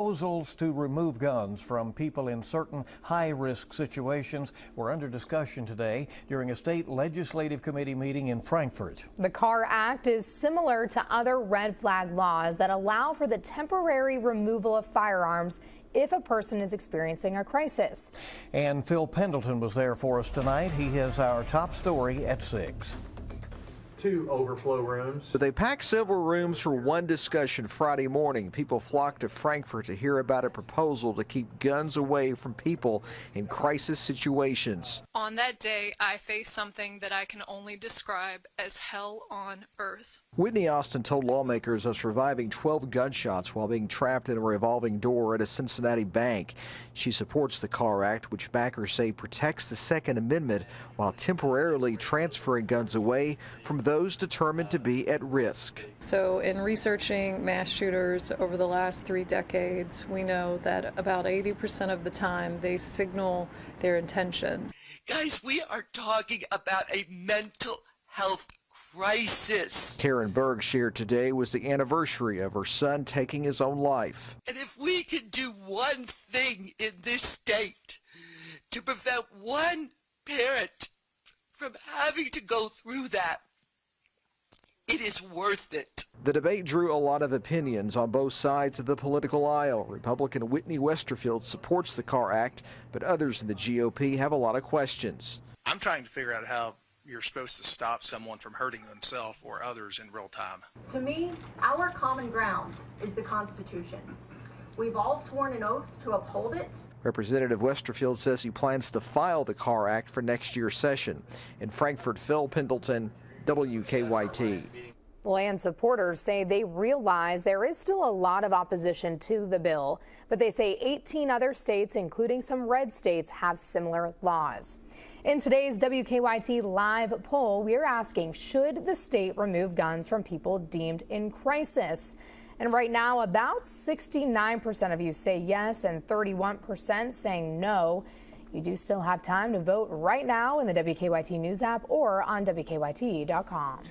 Proposals to remove guns from people in certain high-risk situations were under discussion today during a state legislative committee meeting in Frankfort. The CAR Act is similar to other red flag laws that allow for the temporary removal of firearms if a person is experiencing a crisis. And Phil Pendleton was there for us tonight. He has our top story at 6. 2 overflow rooms. But they packed several rooms for one discussion Friday morning. People flocked to Frankfort to hear about a proposal to keep guns away from people in crisis situations. On that day, I faced something that I can only describe as hell on earth. Whitney Austin told lawmakers of surviving 12 gunshots while being trapped in a revolving door at a Cincinnati bank. She supports the CAR Act, which backers say protects the Second Amendment while temporarily transferring guns away from those determined to be at risk. So in researching mass shooters over the last 3 decades, we know that about 80% of the time they signal their intentions. Guys, we are talking about a mental health crisis. Karen Berg shared today was the anniversary of her son taking his own life. And if we can do one thing in this state to prevent one parent from having to go through that, it is worth it. The debate drew a lot of opinions on both sides of the political aisle. Republican Whitney Westerfield supports the CAR Act, but others in the GOP have a lot of questions. I'm trying to figure out how you're supposed to stop someone from hurting themselves or others in real time. To me, our common ground is the Constitution. We've all sworn an oath to uphold it. Representative Westerfield says he plans to file the CAR Act for next year's session. In Frankfort, Phil Pendleton, WKYT. Land supporters say they realize there is still a lot of opposition to the bill, but they say 18 other states, including some red states, have similar laws. In today's WKYT live poll, we're asking, should the state remove guns from people deemed in crisis? And right now, about 69% of you say yes and 31% saying no. You do still have time to vote right now in the WKYT News app or on WKYT.com.